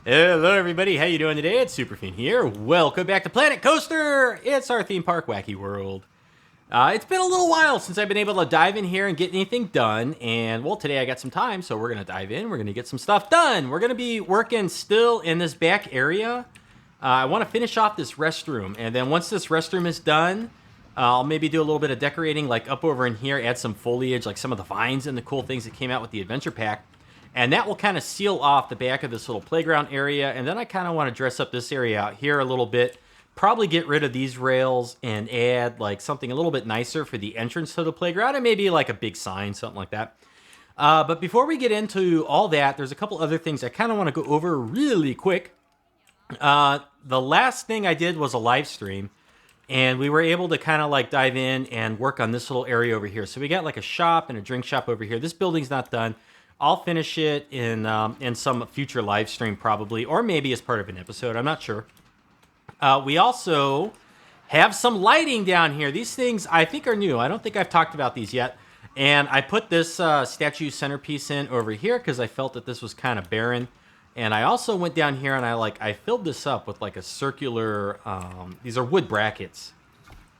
Hello everybody, how you doing today? It's superfiend here. Welcome back to Planet Coaster! It's our theme park, Whacky World. It's been a little while since I've been able to dive in here and get anything done, and well, today I got some time, so we're gonna dive in, we're gonna get some stuff done. We're gonna be working still in this back area. I wanna finish off this restroom, and then once this restroom is done, I'll maybe do a little bit of decorating, like up over in here, add some foliage, like some of the vines and the cool things that came out with the adventure pack. And that will kind of seal off the back of this little playground area. And then I kind of want to dress up this area out here a little bit. Probably get rid of these rails and add like something a little bit nicer for the entrance to the playground. And maybe like a big sign, something like that. But before we get into all that, there's a couple other things I kind of want to go over really quick. The last thing I did was a live stream. And we were able to kind of like dive in and work on this little area over here. So we got like a shop and a drink shop over here. This building's not done. I'll finish it in some future live stream probably, or maybe as part of an episode. I'm not sure. We also have some lighting down here. These things I think are new. I don't think I've talked about these yet. And I put this statue centerpiece in over here because I felt that this was kind of barren. And I also went down here and I filled this up with like a circular. These are wood brackets.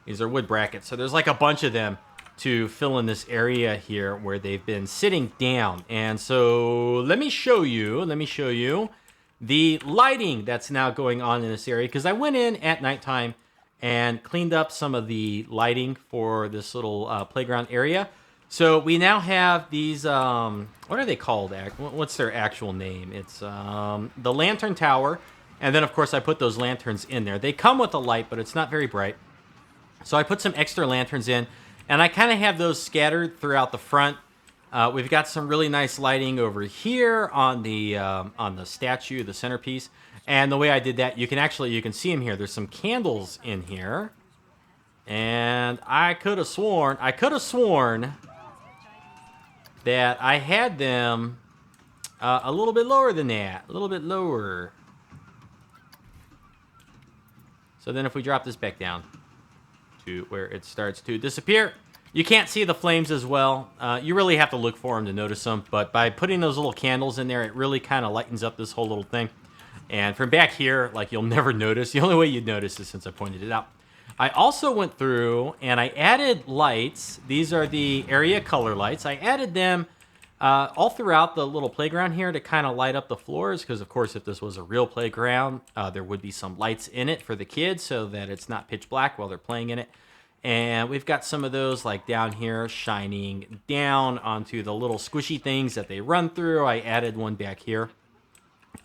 These are wood brackets. So there's like a bunch of them to fill in this area here where they've been sitting down. And so let me show you the lighting that's now going on in this area, because I went in at nighttime and cleaned up some of the lighting for this little playground area. So we now have these, what are they called? What's their actual name? It's the lantern tower. And then, of course, I put those lanterns in there. They come with a light, but it's not very bright. So I put some extra lanterns in. And I kind of have those scattered throughout the front. We've got some really nice lighting over here on the statue, the centerpiece. And the way I did that, you can see them here. There's some candles in here. And I could have sworn that I had them a little bit lower than that. A little bit lower. So then if we drop this back down to where it starts to disappear, you can't see the flames as well. You really have to look for them to notice them. But by putting those little candles in there, it really kind of lightens up this whole little thing. And from back here, like, you'll never notice. The only way you'd notice is since I pointed it out. I also went through and I added lights. These are the area color lights. I added them all throughout the little playground here to kind of light up the floors. Because, of course, if this was a real playground, there would be some lights in it for the kids so that it's not pitch black while they're playing in it. And we've got some of those like down here shining down onto the little squishy things that they run through. I added one back here.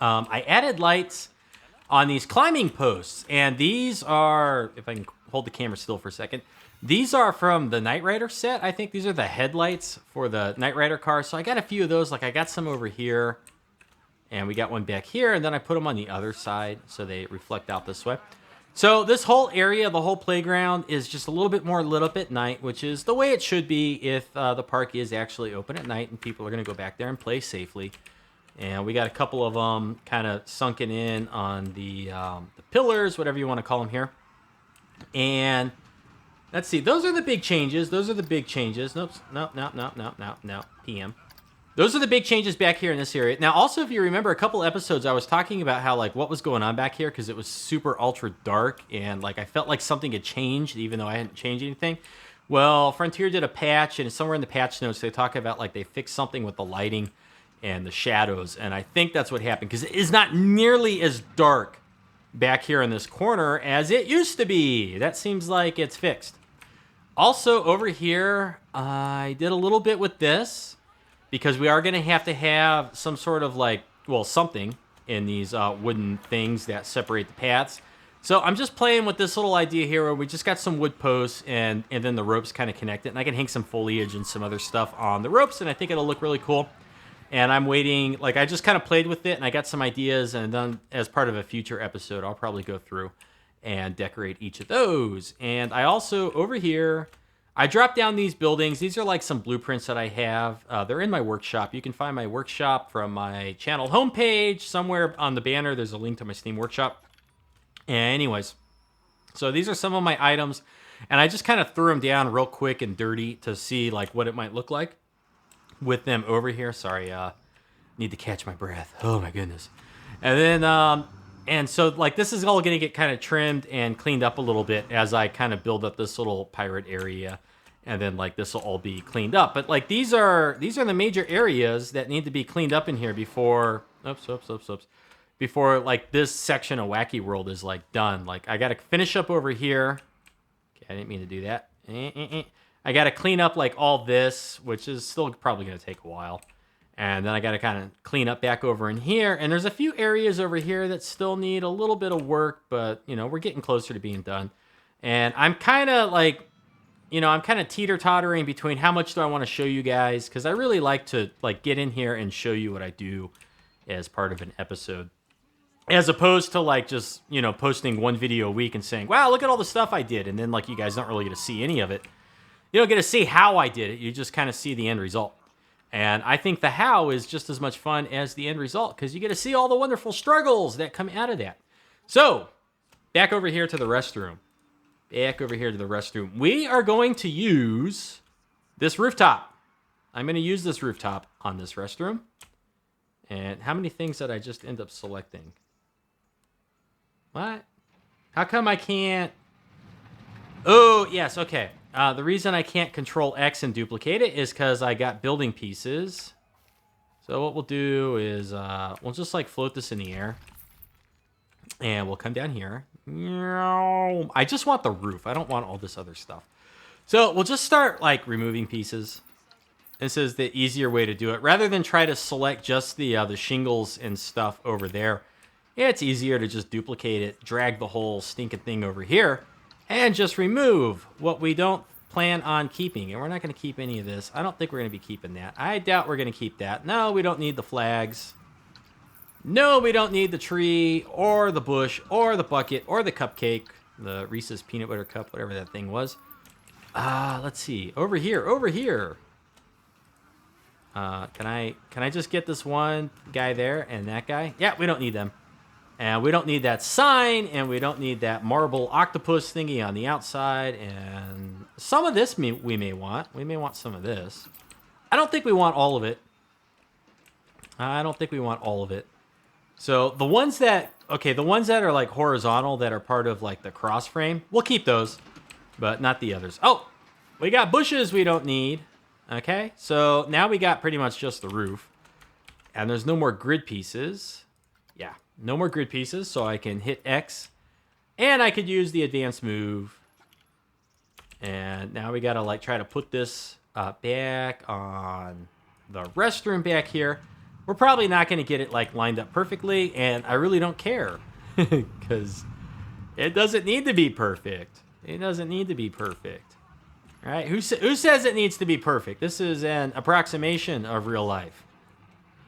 I added lights on these climbing posts. And these are, if I can hold the camera still for a second, these are from the Knight Rider set. I think these are the headlights for the Knight Rider car. So I got a few of those. Like I got some over here. And we got one back here. And then I put them on the other side so they reflect out this way. So this whole area, the whole playground, is just a little bit more lit up at night, which is the way it should be if the park is actually open at night and people are going to go back there and play safely. And we got a couple of them kind of sunken in on the pillars, whatever you want to call them here. And let's see, those are the big changes. Nope, no, PM. Those are the big changes back here in this area. Now, also, if you remember a couple episodes, I was talking about how, like, what was going on back here because it was super ultra dark and, like, I felt like something had changed even though I hadn't changed anything. Well, Frontier did a patch, and somewhere in the patch notes, they talk about, like, they fixed something with the lighting and the shadows, and I think that's what happened because it is not nearly as dark back here in this corner as it used to be. That seems like it's fixed. Also, over here, I did a little bit with this. Because we are going to have some sort of like, well, something in these wooden things that separate the paths. So I'm just playing with this little idea here where we just got some wood posts and then the ropes kind of connect it. And I can hang some foliage and some other stuff on the ropes. And I think it'll look really cool. And I'm waiting, like I just kind of played with it and I got some ideas. And then as part of a future episode, I'll probably go through and decorate each of those. And I also, over here, I dropped down these buildings. These are like some blueprints that I have. They're in my workshop. You can find my workshop from my channel homepage. Somewhere on the banner, there's a link to my Steam workshop. Anyways, so these are some of my items. And I just kind of threw them down real quick and dirty to see like what it might look like with them over here. Sorry, Need to catch my breath. Oh my goodness. And then, and so like this is all going to get kind of trimmed and cleaned up a little bit as I kind of build up this little pirate area. And then like this will all be cleaned up. But like these are the major areas that need to be cleaned up in here before, oops. Before like this section of Whacky World is like done. Like I got to finish up over here. Okay, I didn't mean to do that. I got to clean up like all this, which is still probably going to take a while. And then I got to kind of clean up back over in here. And there's a few areas over here that still need a little bit of work, but, you know, we're getting closer to being done. And I'm kind of like, you know, I'm kind of teeter-tottering between how much do I want to show you guys, because I really like to, like, get in here and show you what I do as part of an episode. As opposed to, like, just, you know, posting one video a week and saying, wow, look at all the stuff I did. And then, like, you guys don't really get to see any of it. You don't get to see how I did it. You just kind of see the end result. And I think the how is just as much fun as the end result, because you get to see all the wonderful struggles that come out of that. So, back over here to the restroom. We are going to use this rooftop. I'm going to use this rooftop on this restroom. And how many things did I just end up selecting? What? How come I can't? Oh, yes, okay. The reason I can't control X and duplicate it is because I got building pieces. So what we'll do is we'll just like float this in the air. And we'll come down here. I just want the roof. I don't want all this other stuff. So we'll just start like removing pieces. This is the easier way to do it. Rather than try to select just the shingles and stuff over there, it's easier to just duplicate it, drag the whole stinking thing over here, and just remove what we don't plan on keeping. And we're not going to keep any of this. I don't think we're going to be keeping that. I doubt we're going to keep that. No, we don't need the flags. No, we don't need the tree, or the bush, or the bucket, or the cupcake. The Reese's peanut butter cup, whatever that thing was. Let's see. Over here. Can I just get this one guy there and that guy? Yeah, we don't need them. And we don't need that sign, and we don't need that marble octopus thingy on the outside, and some of this we may want. We may want some of this. I don't think we want all of it. So the ones that are like horizontal that are part of like the cross frame, we'll keep those, but not the others. Oh, we got bushes we don't need. Okay, so now we got pretty much just the roof, and there's no more grid pieces. Yeah, no more grid pieces, so I can hit X, and I could use the advanced move. And now we gotta like try to put this back on the restroom back here. We're probably not going to get it like lined up perfectly, and I really don't care because it doesn't need to be perfect. All right, who says it needs to be perfect? This is an approximation of real life.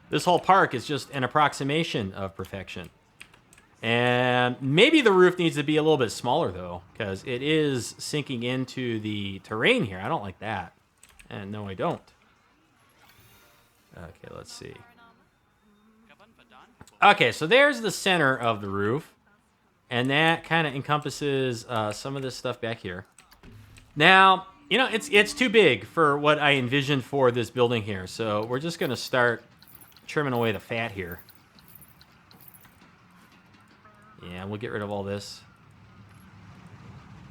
This whole park is just an approximation of perfection. And maybe the roof needs to be a little bit smaller though, because it is sinking into the terrain here. I don't like that. And no, I don't. Okay, let's see. Okay, so there's the center of the roof, and that kind of encompasses some of this stuff back here. Now, you know, it's too big for what I envisioned for this building here, so we're just going to start trimming away the fat here. Yeah, we'll get rid of all this.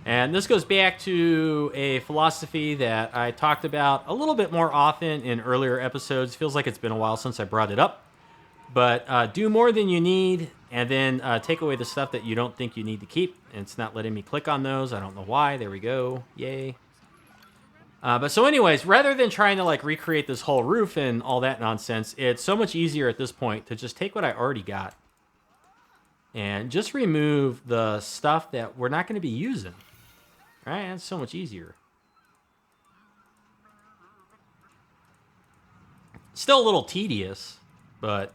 And this goes back to a philosophy that I talked about a little bit more often in earlier episodes. Feels like it's been a while since I brought it up. But do more than you need, and then take away the stuff that you don't think you need to keep. And it's not letting me click on those. I don't know why. There we go. Yay. But so anyways, rather than trying to like recreate this whole roof and all that nonsense, it's so much easier at this point to just take what I already got and just remove the stuff that we're not going to be using. All right? That's so much easier. Still a little tedious, but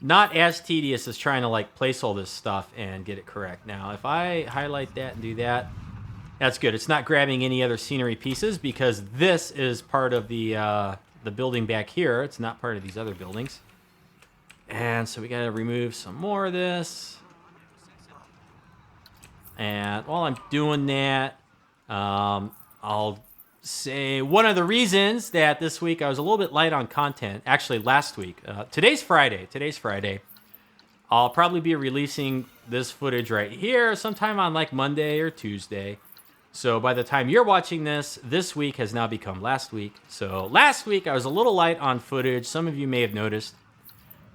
not as tedious as trying to like place all this stuff and get it correct. Now, if I highlight that and do that, that's good. It's not grabbing any other scenery pieces because this is part of the building back here. It's not part of these other buildings. And so we got to remove some more of this. And while I'm doing that, I'll say one of the reasons that this week I was a little bit light on content. Actually, last week. Today's Friday. I'll probably be releasing this footage right here sometime on like Monday or Tuesday. So by the time you're watching this week has now become last week. So last week I was a little light on footage. Some of you may have noticed.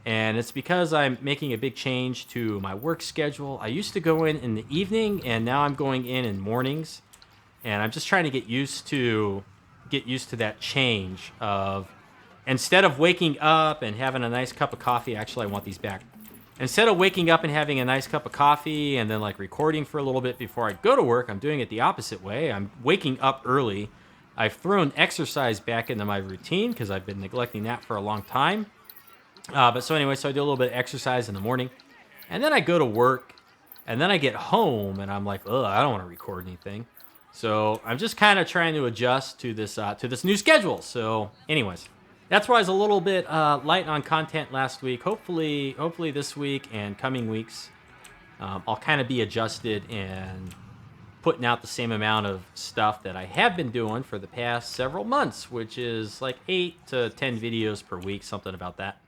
And it's because I'm making a big change to my work schedule. I used to go in the evening, and now I'm going in mornings. And I'm just trying to get used to that change of, instead of waking up and having a nice cup of coffee, actually I want these back. Instead of waking up and having a nice cup of coffee and then like recording for a little bit before I go to work, I'm doing it the opposite way. I'm waking up early. I've thrown exercise back into my routine because I've been neglecting that for a long time. So I do a little bit of exercise in the morning, and then I go to work, and then I get home, and I'm like, ugh, I don't want to record anything. So I'm just kind of trying to adjust to this new schedule. So anyways, that's why I was a little bit light on content last week. Hopefully this week and coming weeks, I'll kind of be adjusted and putting out the same amount of stuff that I have been doing for the past several months, which is like 8 to 10 videos per week, something about that.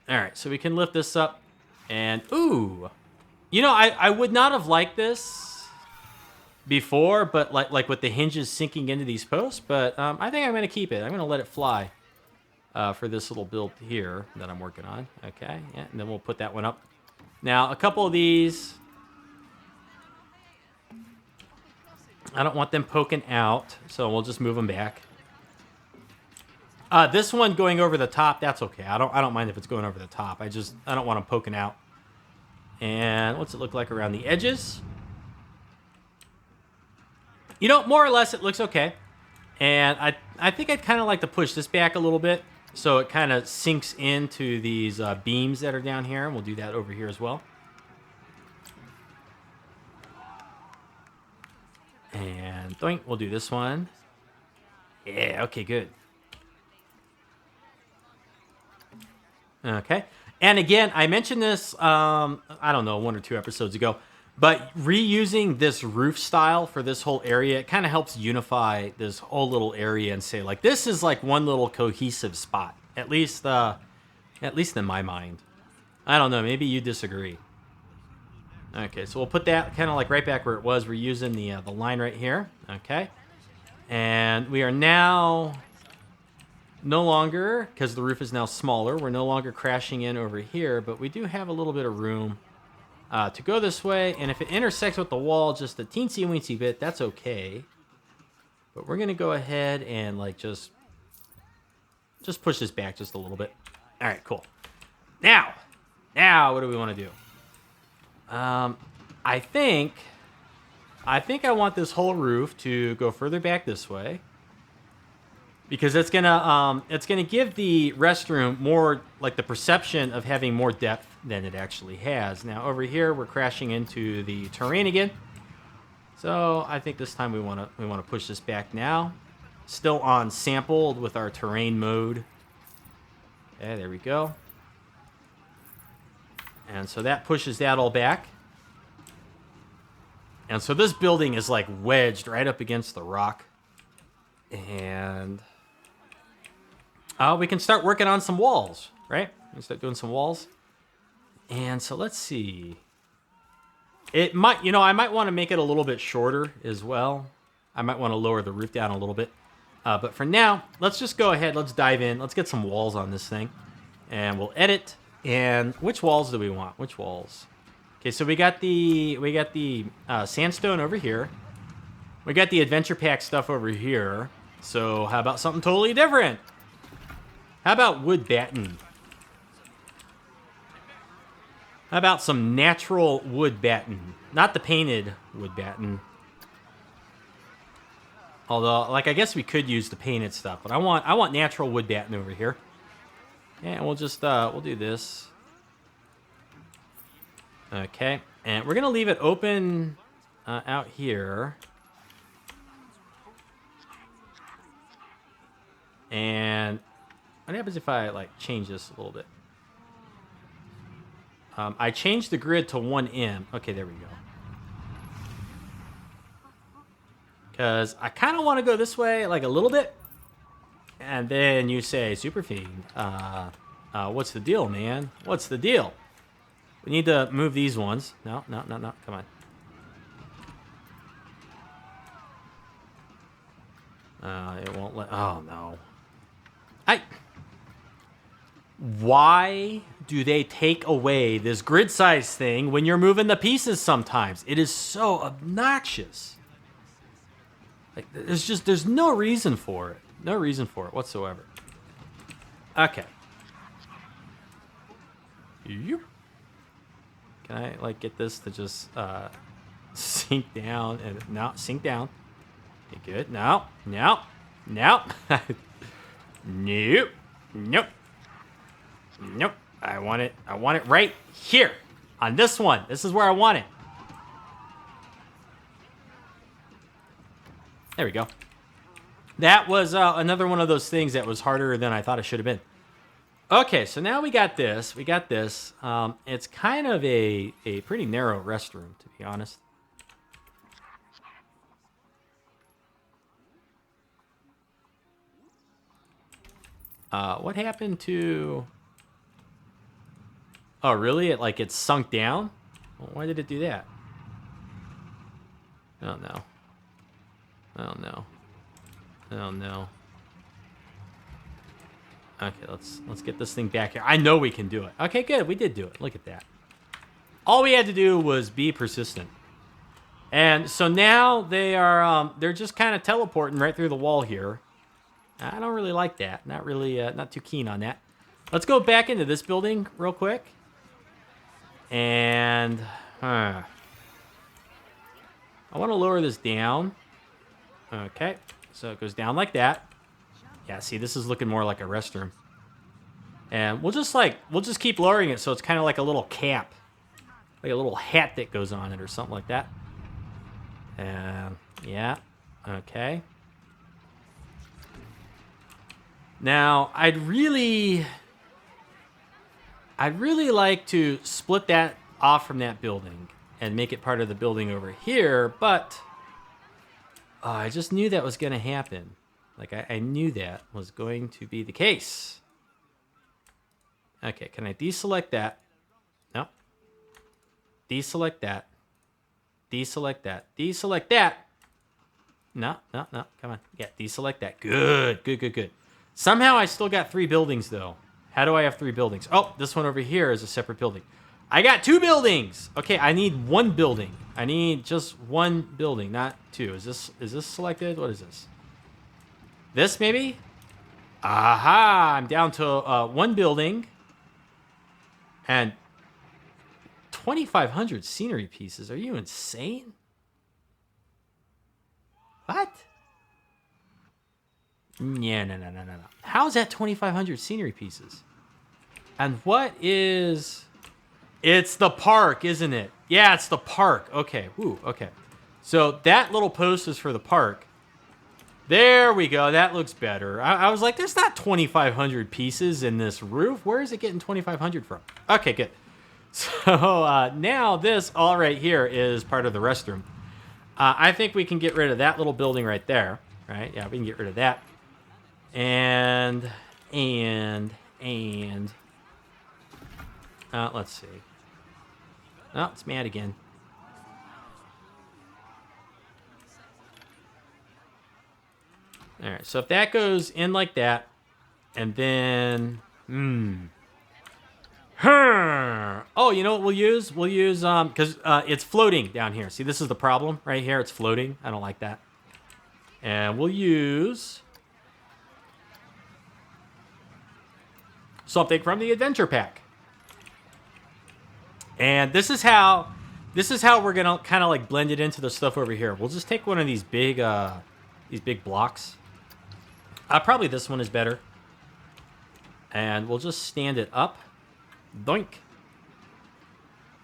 All right, so we can lift this up, and ooh, you know, I would not have liked this before, but like with the hinges sinking into these posts, but I think I'm going to keep it. I'm going to let it fly for this little build here that I'm working on. Okay, yeah, and then we'll put that one up. Now, a couple of these, I don't want them poking out, so we'll just move them back. This one going over the top, that's okay. I don't mind if it's going over the top. I don't want them poking out. And what's it look like around the edges? You know, more or less it looks okay. And I think I'd kind of like to push this back a little bit so it kind of sinks into these beams that are down here. And we'll do that over here as well. And doink, we'll do this one. Yeah, okay, good. Okay. And again, I mentioned this, I don't know, 1 or 2 episodes ago, but reusing this roof style for this whole area, it kind of helps unify this whole little area and say, like, this is like one little cohesive spot, at least in my mind. I don't know, maybe you disagree. Okay, so we'll put that kind of like right back where it was. We're using the line right here. Okay. And we are now no longer, because the roof is now smaller, we're no longer crashing in over here, but we do have a little bit of room to go this way. And if it intersects with the wall just a teensy-weensy bit, that's okay. But we're going to go ahead and like just push this back just a little bit. All right, cool. Now, what do we want to do? I think I want this whole roof to go further back this way, because it's gonna give the restroom more like the perception of having more depth than it actually has. Now over here we're crashing into the terrain again, so I think this time we want to push this back now. Still on sampled with our terrain mode. Okay, there we go. And so that pushes that all back. And so this building is like wedged right up against the rock. And we can start working on some walls, right? We can start doing some walls. And so let's see. It might, I might want to make it a little bit shorter as well. I might want to lower the roof down a little bit. But for now, let's just go ahead. Let's dive in. Let's get some walls on this thing. And we'll edit. And which walls do we want? Which walls? Okay, so we got the sandstone over here. We got the adventure pack stuff over here. So how about something totally different? How about wood batten? How about some natural wood batten? Not the painted wood batten. Although, like, I guess we could use the painted stuff, but I want natural wood batten over here. And we'll just we'll do this. Okay, and we're gonna leave it open out here. And what happens if I like change this a little bit? I changed the grid to 1M. Okay, there we go. Because I kind of want to go this way, like a little bit. And then you say, Superfiend, what's the deal, man? What's the deal? We need to move these ones. No. Come on. It won't let... Oh, no. Why do they take away this grid size thing when you're moving the pieces sometimes? It is so obnoxious. Like, there's no reason for it. No reason for it whatsoever. Okay. Yep. Can I, like, get this to just sink down? And no, sink down. Okay, good. No. Nope. I want it right here. On this one. This is where I want it. There we go. That was another one of those things that was harder than I thought it should have been. Okay, so now we got this. It's kind of a pretty narrow restroom, to be honest. What happened to... Oh, really? It sunk down? Well, why did it do that? Oh, no. Oh, no. Okay, let's get this thing back here. I know we can do it. Okay, good. We did do it. Look at that. All we had to do was be persistent. And so now they're just kind of teleporting right through the wall here. I don't really like that. Not really, not too keen on that. Let's go back into this building real quick. And I want to lower this down. Okay, so it goes down like that. Yeah, see, this is looking more like a restroom. And we'll just keep lowering it so it's kind of like a little cap. Like a little hat that goes on it or something like that. Yeah, okay. Now, I'd really like to split that off from that building and make it part of the building over here, but I just knew that was going to happen. Like, I knew that was going to be the case. Okay, can I deselect that? No. Deselect that. Deselect that. Deselect that. No. Come on. Yeah, deselect that. Good. Somehow I still got 3 buildings, though. How do I have 3 buildings? Oh, this one over here is a separate building. I got 2 buildings. Okay, I need 1 building. I need just 1 building, not 2. Is this selected? What is this? This maybe? Aha! I'm down to 1 building and 2,500 scenery pieces. Are you insane? What? Yeah, no. How is that 2,500 scenery pieces? And what is... It's the park, isn't it? Yeah, it's the park. Okay, okay. So that little post is for the park. There we go. That looks better. I was like, there's not 2,500 pieces in this roof. Where is it getting 2,500 from? Okay, good. So now this all right here is part of the restroom. I think we can get rid of that little building right there. Right? Yeah, we can get rid of that. And let's see. Oh, it's mad again. All right, so if that goes in like that, and then, oh, you know what we'll use? We'll use, because it's floating down here. See, this is the problem right here. It's floating. I don't like that. And we'll use something from the adventure pack. And this is how we're gonna kind of like blend it into the stuff over here. We'll just take one of these big blocks. Probably this one is better. And we'll just stand it up. Doink.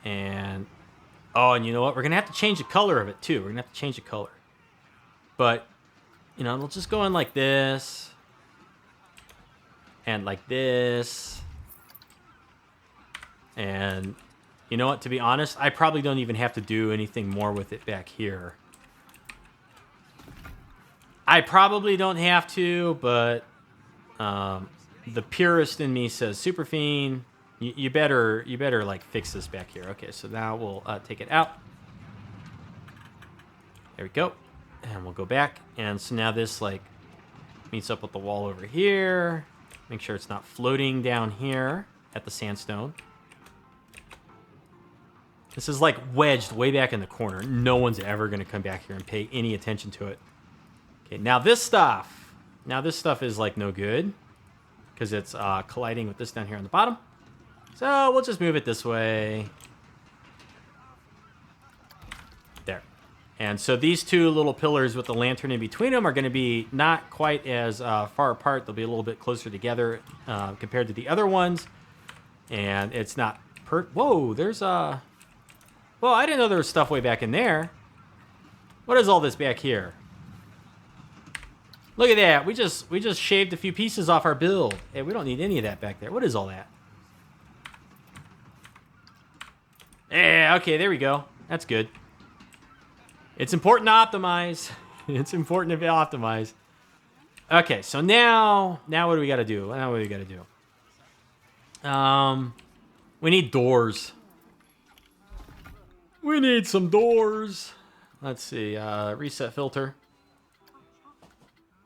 And, oh, and you know what? We're gonna have to change the color of it too. We're gonna have to change the color. But, you know, we'll just go in like this. And like this. And, you know what? To be honest, I probably don't even have to do anything more with it back here. I probably don't have to, but the purist in me says, Superfiend, you better like fix this back here. Okay, so now we'll take it out. There we go. And we'll go back. And so now this like meets up with the wall over here. Make sure it's not floating down here at the sandstone. This is like wedged way back in the corner. No one's ever going to come back here and pay any attention to it. Okay, now this stuff. Now this stuff is like no good because it's colliding with this down here on the bottom. So we'll just move it this way. There. And so these two little pillars with the lantern in between them are going to be not quite as far apart. They'll be a little bit closer together compared to the other ones. And it's not whoa, there's a... Well, I didn't know there was stuff way back in there. What is all this back here? Look at that. We just shaved a few pieces off our build. Hey, we don't need any of that back there. What is all that? Yeah, okay, there we go. That's good. It's important to optimize. It's important to optimize. Okay, so now what do we got to do? Now what do we got to do? We need doors. We need some doors. Let's see. Reset filter.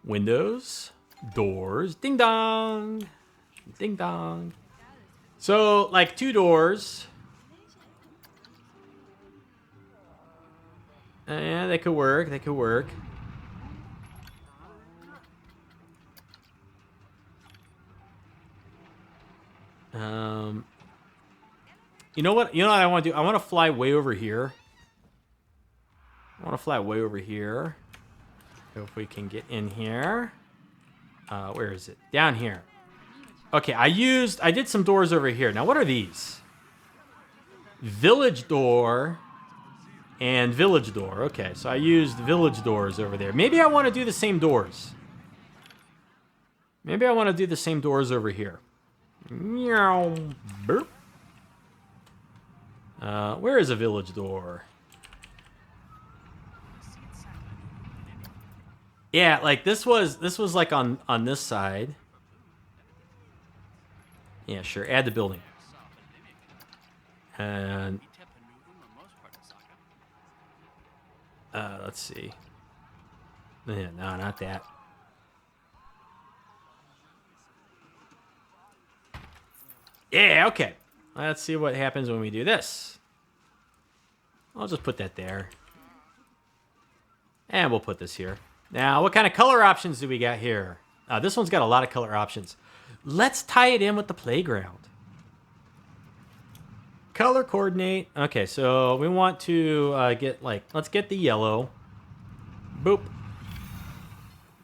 Windows. Doors. Ding dong. Ding dong. So, like 2 doors. Yeah, they could work. They could work. You know what? You know what I want to do? I want to fly way over here. I want to fly way over here. If we can get in here. Where is it? Down here. Okay, I did some doors over here. Now, what are these? Village door and village door. Okay, so I used village doors over there. Maybe I want to do the same doors. Maybe I want to do the same doors over here. Meow. Burp. Where is a village door? Yeah, like this was like on this side. Yeah, sure. Add the building. And let's see. Yeah, no, not that. Yeah, okay. Let's see what happens when we do this. I'll just put that there. And we'll put this here. Now, what kind of color options do we got here? This one's got a lot of color options. Let's tie it in with the playground. Color coordinate. Okay, so we want to get like, let's get the yellow. Boop.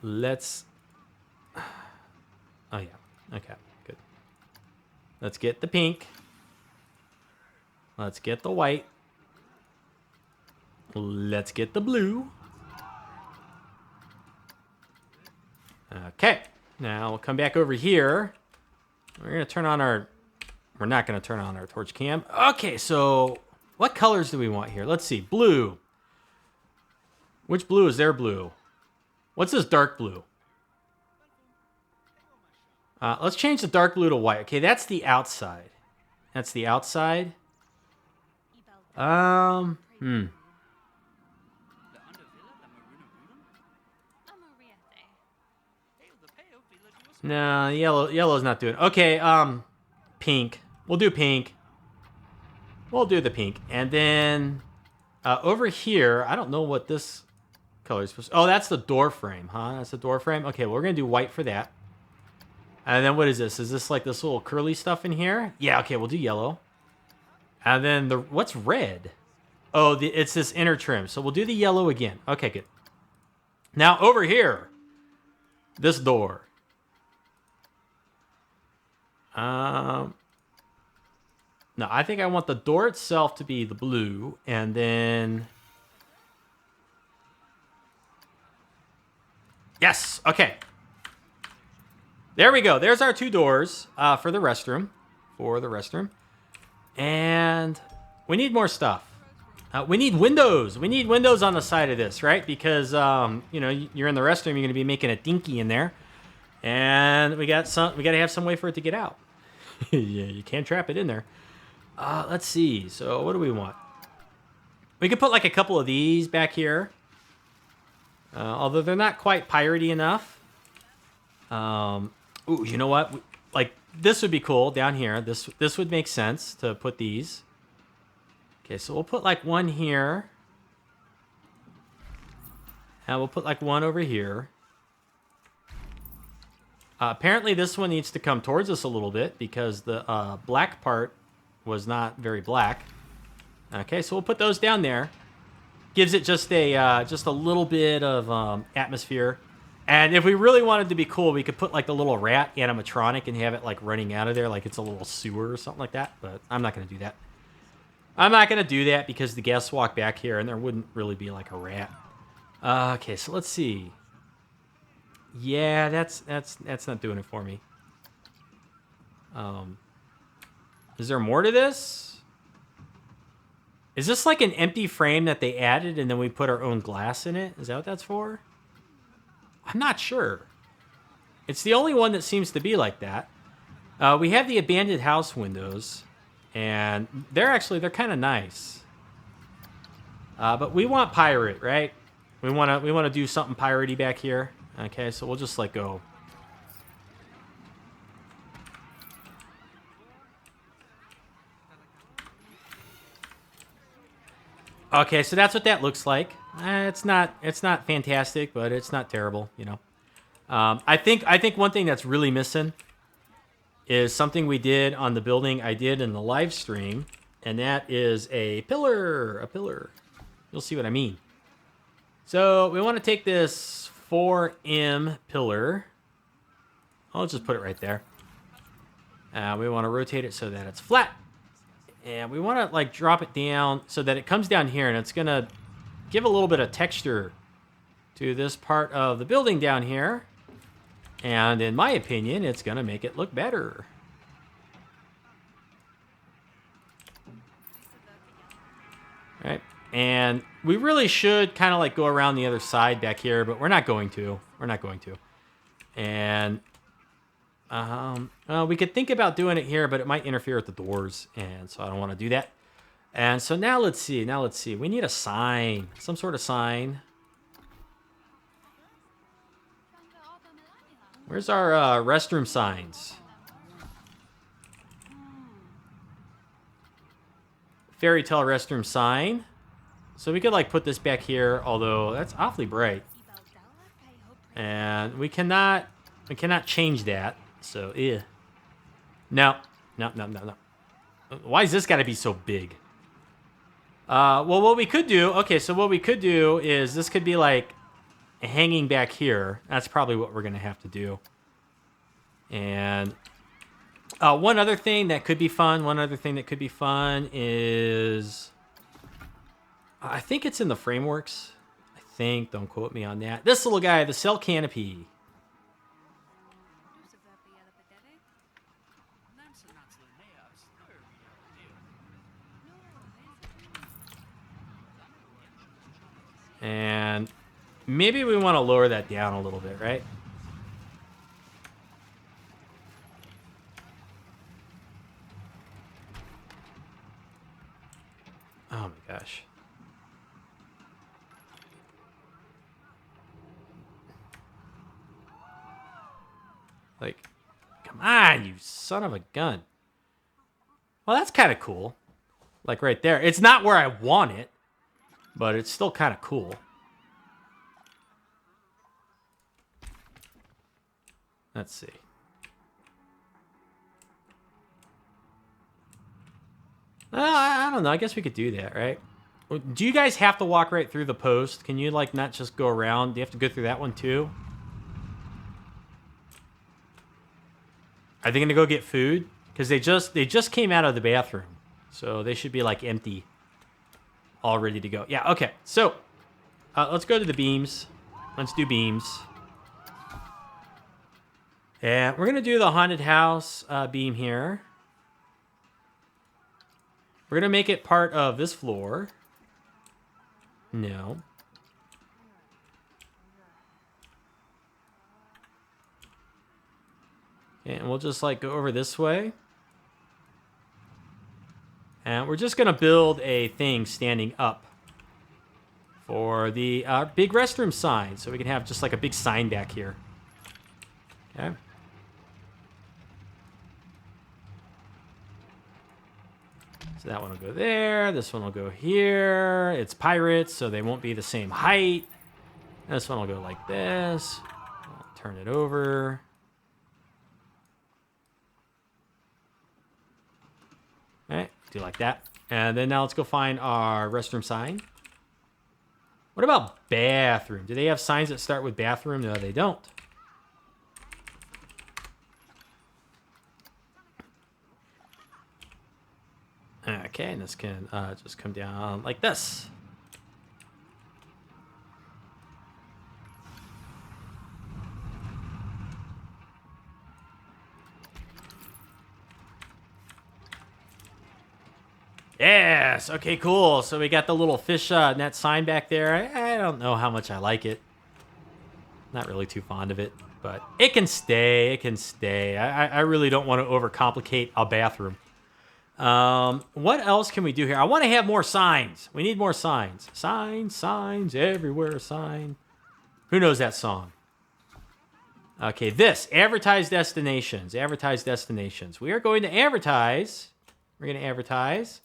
Let's... Oh, yeah. Okay, good. Let's get the pink. Let's get the white. Let's get the blue. Okay. Now we'll come back over here. We're going to turn on our... We're not going to turn on our torch cam. Okay, so what colors do we want here? Let's see. Blue. Which blue is their blue? What's this dark blue? Let's change the dark blue to white. Okay, that's the outside. That's the outside. No, yellow's not doing it. Okay, pink. We'll do pink. We'll do the pink. And then over here, I don't know what this color is supposed to... Oh, that's the door frame, huh? That's the door frame. Okay, well, we're going to do white for that. And then what is this? Is this like this little curly stuff in here? Yeah, okay, we'll do yellow. And then what's red? Oh, it's this inner trim. So we'll do the yellow again. Okay, good. Now over here, this door. No, I think I want the door itself to be the blue, and then... Yes, okay. There we go. There's our 2 doors for the restroom. And we need more stuff. We need windows. We need windows on the side of this, right? Because, you know, you're in the restroom. You're going to be making a dinky in there. And we got to have some way for it to get out. Yeah, you can't trap it in there. Let's see. So what do we want? We could put like a couple of these back here. Although they're not quite piratey enough. Ooh, you know what? Like, this would be cool down here. This would make sense to put these. Okay, so we'll put like one here. And we'll put like one over here. Apparently this one needs to come towards us a little bit because the black part was not very black. Okay, so we'll put those down there. Gives it just a little bit of atmosphere. And if we really wanted to be cool, we could put like the little rat animatronic and have it like running out of there like it's a little sewer or something like that. But I'm not going to do that. I'm not going to do that because the guests walk back here and there wouldn't really be like a rat. Okay, so let's see. Yeah, that's not doing it for me. Is there more to this? Is this like an empty frame that they added and then we put our own glass in it? Is that what that's for? I'm not sure. It's the only one that seems to be like that. We have the abandoned house windows, and they're kind of nice. But we want pirate, right? We want to do something piratey back here. Okay, so we'll just let go. Okay, so that's what that looks like. It's not fantastic, but it's not terrible, you know. I think one thing that's really missing is something we did on the building I did in the live stream, and that is a pillar. A pillar. You'll see what I mean. So we want to take this 4M pillar. I'll just put it right there. We want to rotate it so that it's flat. And we want to like drop it down so that it comes down here and it's going to give a little bit of texture to this part of the building down here. And in my opinion, it's going to make it look better. All right. And we really should kind of like go around the other side back here, but we're not going to. We're not going to. And we could think about doing it here, but it might interfere with the doors, and so I don't want to do that. And so now let's see. We need a sign, some sort of sign. Where's our restroom signs? Fairy tale restroom sign. So we could like put this back here, although that's awfully bright. And we cannot change that. So, yeah. No. Why is this got to be so big? Well, what we could do... Okay, so what we could do is this could be, like, hanging back here. That's probably what we're going to have to do. And one other thing that could be fun is... I think it's in the frameworks. I think. Don't quote me on that. This little guy, the cell canopy. And maybe we want to lower that down a little bit, right? Oh my gosh. Like, come on, you son of a gun. Well, that's kind of cool. Like right there. It's not where I want it, but it's still kind of cool. Let's see. I don't know. I guess we could do that, right? Do you guys have to walk right through the post? Can you, like, not just go around? Do you have to go through that one, too? Are they going to go get food? Because they just came out of the bathroom. So they should be, like, empty. All ready to go. Yeah, okay. So, let's go to the beams. Let's do beams. And we're going to do the haunted house beam here. We're going to make it part of this floor. No. Okay, and we'll just like go over this way. And we're just going to build a thing standing up for the big restroom sign. So we can have just like a big sign back here. Okay. So that one will go there. This one will go here. It's pirates, so they won't be the same height. This one will go like this. I'll turn it over. All right, do like that. And then now let's go find our restroom sign. What about bathroom? Do they have signs that start with bathroom? No, they don't. Okay, and this can just come down like this. Yes. Okay, cool. So we got the little fish net sign back there. I don't know how much I like it. Not really too fond of it, but it can stay. It can stay. I really don't want to overcomplicate a bathroom. What else can we do here? I want to have more signs. We need more signs. Signs, signs, everywhere, sign. Who knows that song? Okay, this. Advertise destinations. Advertise destinations. We are going to advertise. We're going to advertise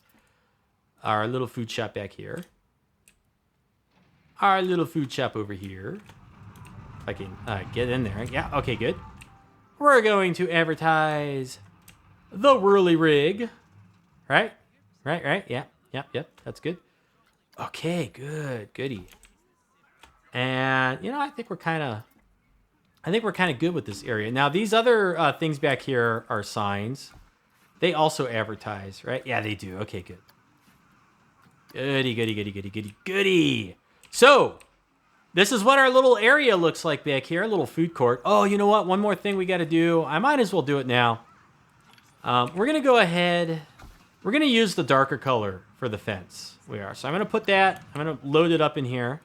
our little food shop back here. Our little food shop over here. If I can get in there. Yeah, okay, good. We're going to advertise the Whirly Rig. Right? Right. Yep. That's good. Okay, good. Goody. And, you know, I think we're kind of good with this area. Now, these other things back here are signs. They also advertise, right? Yeah, they do. Okay, good. Goody. So, this is what our little area looks like back here, a little food court. Oh, you know what? One more thing we got to do. I might as well do it now. We're going to go ahead. We're going to use the darker color for the fence. We are. So I'm going to put that. I'm going to load it up in here.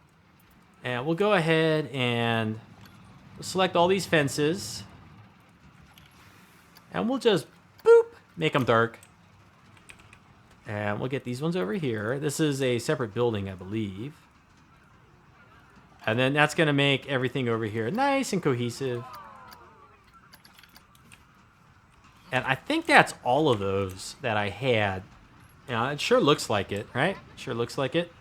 And we'll go ahead and select all these fences. And we'll just, boop, make them dark. And we'll get these ones over here. This is a separate building, I believe. And then that's going to make everything over here nice and cohesive. And I think that's all of those that I had. You know, it sure looks like it, right? Sure looks like it.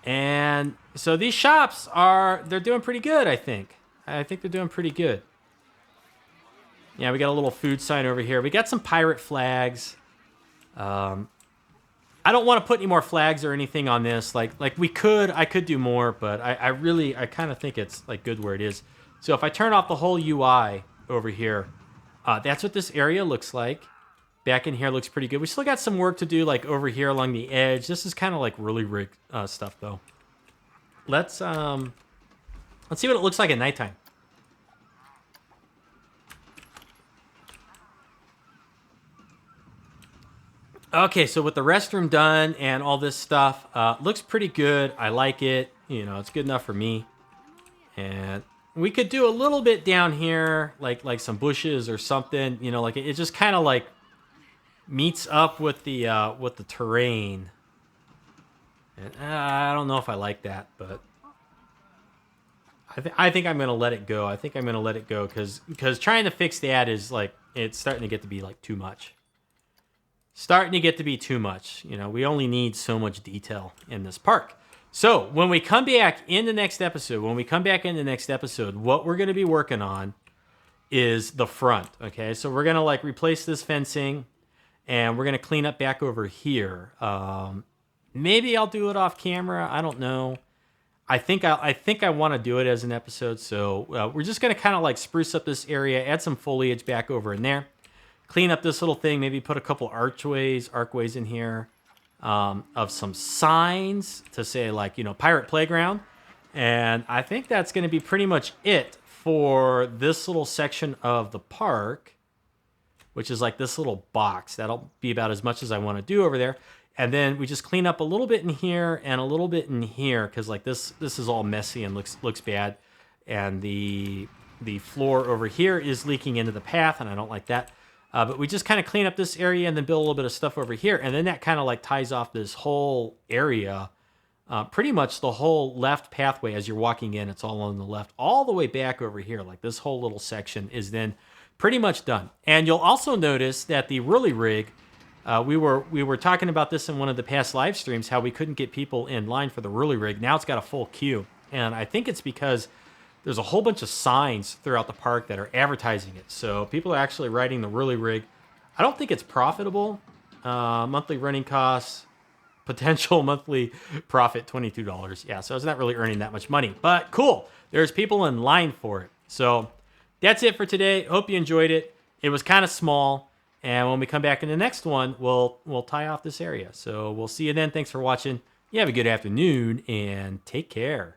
And so these shops they're doing pretty good, I think. I think they're doing pretty good. Yeah, we got a little food sign over here. We got some pirate flags. I don't want to put any more flags or anything on this. Like I could do more, but I kind of think it's like good where it is. So if I turn off the whole UI over here, that's what this area looks like. Back in here looks pretty good. We still got some work to do, like over here along the edge. This is kind of like really rig stuff, though. Let's see what it looks like at nighttime. Okay, so with the restroom done and all this stuff, looks pretty good. I like it. You know, it's good enough for me. And we could do a little bit down here, like some bushes or something. You know, like it just kind of like meets up with the terrain. And I don't know if I like that, but I think I'm gonna let it go. I think I'm gonna let it go because trying to fix that is like it's starting to get to be like too much. Starting to get to be too much. You know, we only need so much detail in this park. So when we come back in the next episode, what we're going to be working on is the front. Okay, so we're going to like replace this fencing, and we're going to clean up back over here. Maybe I'll do it off camera. I don't know. I think I want to do it as an episode. So we're just going to kind of like spruce up this area, add some foliage back over in there. Clean up this little thing, maybe put a couple archways in here of some signs to say like, you know, Pirate Playground. And I think that's going to be pretty much it for this little section of the park. which is like this little box. That'll be about as much as I want to do over there. And then we just clean up a little bit in here and a little bit in here because like this is all messy and looks bad. And the floor over here is leaking into the path, and I don't like that. But we just kind of clean up this area and then build a little bit of stuff over here. And then that kind of like ties off this whole area. Pretty much the whole left pathway as you're walking in, it's all on the left, all the way back over here. Like this whole little section is then pretty much done. And you'll also notice that the whirly rig, we were talking about this in one of the past live streams, how we couldn't get people in line for the whirly rig. Now it's got a full queue. And I think it's because there's a whole bunch of signs throughout the park that are advertising it. So people are actually riding the whirly rig. I don't think it's profitable. Monthly running costs, potential monthly profit, $22. Yeah, so it's not really earning that much money. But cool, there's people in line for it. So that's it for today. Hope you enjoyed it. It was kind of small. And when we come back in the next one, we'll tie off this area. So we'll see you then. Thanks for watching. You have a good afternoon and take care.